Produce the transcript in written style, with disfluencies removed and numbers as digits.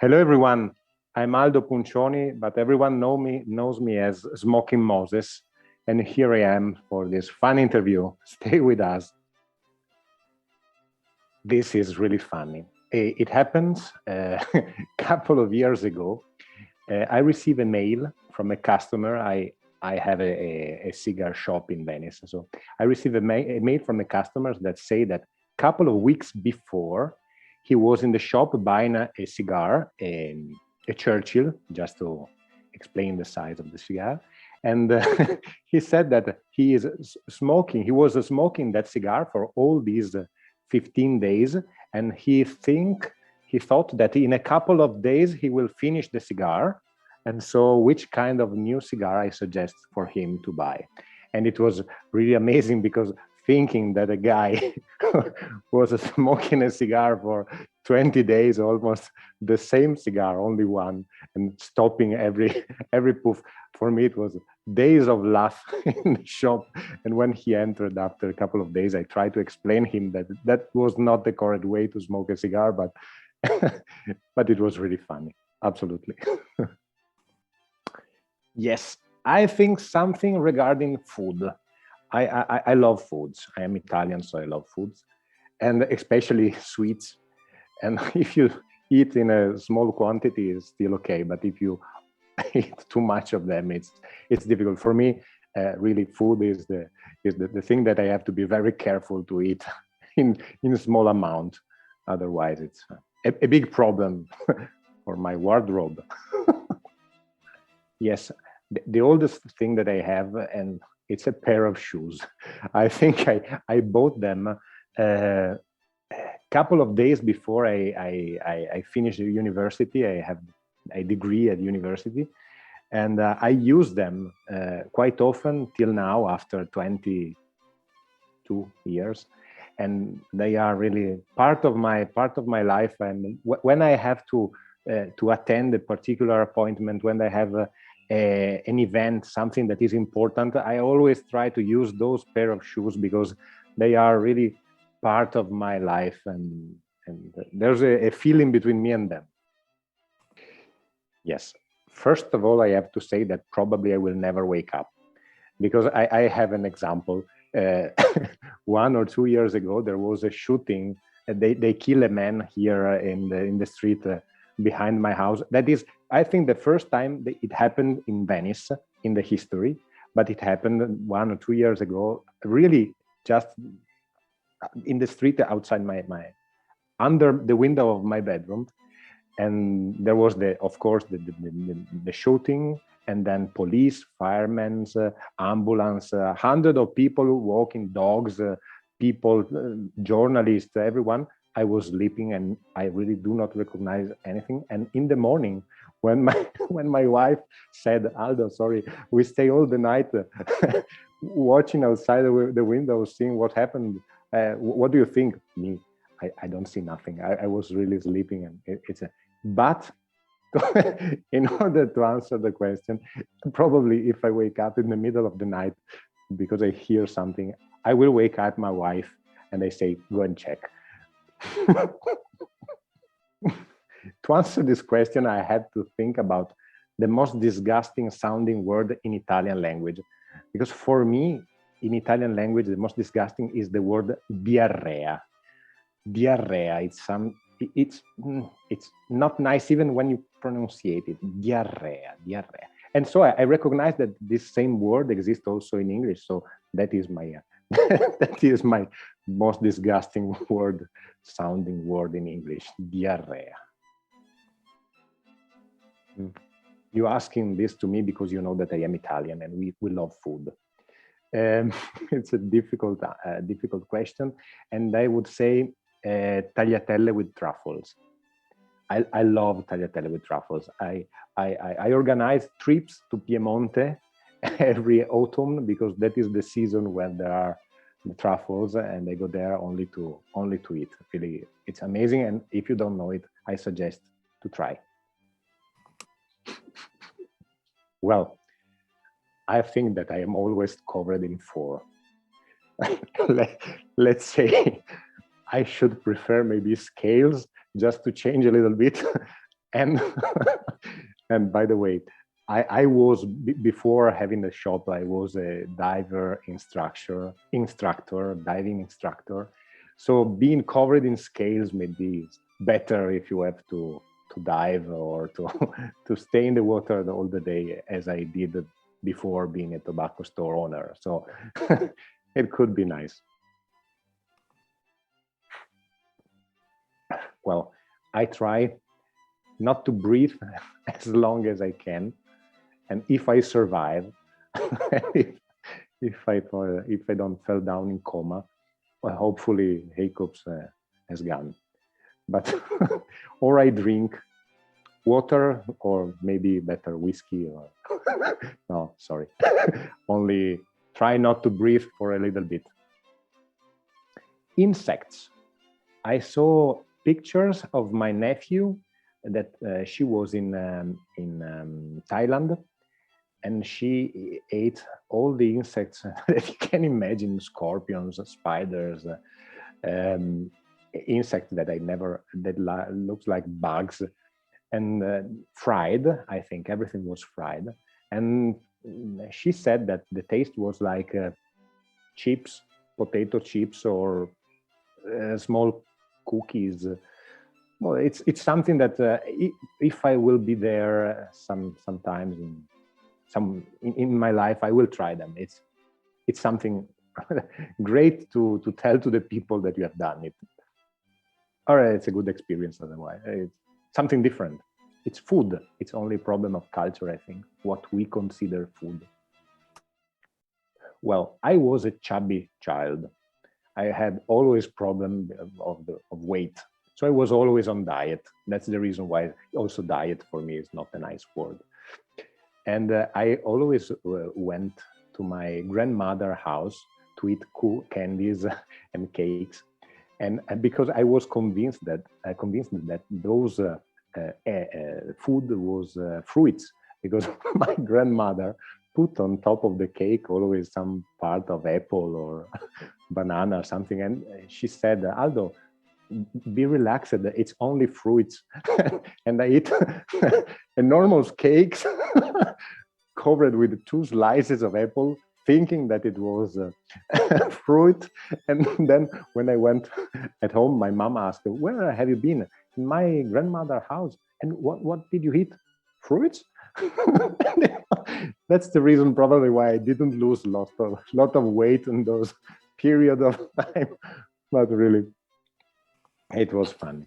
Hello, everyone. I'm Aldo Puncioni, but everyone knows me as Smoking Moses. And here I am for this fun interview. Stay with us. This is really funny. It happens a couple of years ago. I received a mail from a customer. I have a cigar shop in Venice. So I received a mail from a customer that say that a couple of weeks before, he was in the shop buying a cigar, a Churchill, just to explain the size of the cigar. And he said that he is smoking. He was smoking that cigar for all these 15 days. And he thought that in a couple of days, he will finish the cigar. And so which kind of new cigar I suggest for him to buy. And it was really amazing because thinking that a guy was smoking a cigar for 20 days, almost the same cigar, only one, and stopping every puff. For me, it was days of laugh in the shop. And when he entered after a couple of days, I tried to explain him that that was not the correct way to smoke a cigar, but but it was really funny. Absolutely. Yes, I think something regarding food. I love foods. I am Italian, so I love foods, and especially sweets. And if you eat in a small quantity, it's still okay. But if you eat too much of them, it's difficult for me. Really, food is the thing that I have to be very careful to eat in a small amount. Otherwise, it's a big problem for my wardrobe. Yes, the oldest thing that I have, and it's a pair of shoes. I think I bought them a couple of days before I finished the university. I have a degree at university, and I use them quite often till now after 22 years. And they are really part of my life. And when I have to attend a particular appointment, when I have an event, something that is important, I always try to use those pair of shoes because they are really part of my life, and there's a feeling between me and them. Yes. First of all, I have to say that probably I will never wake up, because I have an example. 1 or 2 years ago, there was a shooting. They kill a man here in the street behind my house. That is, I think, the first time that it happened in Venice in the history, but it happened 1 or 2 years ago, really just in the street outside my under the window of my bedroom. And there was of course the shooting, and then police, firemen, ambulance, hundreds of people walking, dogs, people, journalists, everyone. I was sleeping and I really do not recognize anything. And in the morning, when my wife said, "Aldo, sorry, we stay all the night watching outside the window, seeing what happened. What do you think?" Me, I don't see nothing. I was really sleeping, and but in order to answer the question, probably if I wake up in the middle of the night because I hear something, I will wake up my wife and I say, "Go and check." To answer this question, I had to think about the most disgusting sounding word in Italian language, because for me, in Italian language, the most disgusting is the word diarrhea. Diarrhea. It's not nice even when you pronunciate it. Diarrhea, diarrhea. And so I recognize that this same word exists also in English. So that is my that is my most disgusting sounding word in English. Diarrhea. You're asking this to me because you know that I am Italian and we love food. It's a difficult question, and I would say tagliatelle with truffles. I love tagliatelle with truffles. I organize trips to Piemonte every autumn because that is the season when there are the truffles, and I go there only to eat. Really, it's amazing, and if you don't know it, I suggest to try. Well, I think that I am always covered in four. Let's say I should prefer maybe scales just to change a little bit. And and by the way, I was before having the shop, I was a diving instructor. So being covered in scales may be better if you have to dive or to to stay in the water all the day, as I did before being a tobacco store owner. So it could be nice. Well, I try not to breathe as long as I can, and if I survive, if I don't fall down in coma, well, hopefully Jacobs has gone. But or I drink water, or maybe better whiskey, or no, sorry, only try not to breathe for a little bit. Insects. I saw pictures of my nephew that she was in Thailand, and she ate all the insects that you can imagine: scorpions, spiders, insects that I never, that looks like bugs, and fried. I think everything was fried, and she said that the taste was like chips, potato chips, or small cookies. Well, it's something that if I will be there sometimes in my life, I will try them. It's something great to tell to the people that you have done it. Or it's a good experience otherwise. It's something different. It's food. It's only a problem of culture, I think, what we consider food. Well, I was a chubby child. I had always problem of weight. So I was always on diet. That's the reason why also diet for me is not a nice word. And I always went to my grandmother's house to eat cool candies and cakes. And because I was convinced that those food was fruits, because my grandmother put on top of the cake always some part of apple or banana or something, and she said, Aldo, be relaxed, it's only fruits. And I eat enormous cakes covered with 2 slices of apple, thinking that it was fruit. And then when I went at home, my mom asked, where have you been? In my grandmother's house. And what did you eat? Fruits? That's the reason probably why I didn't lose lot of weight in those period of time. But really, it was fun.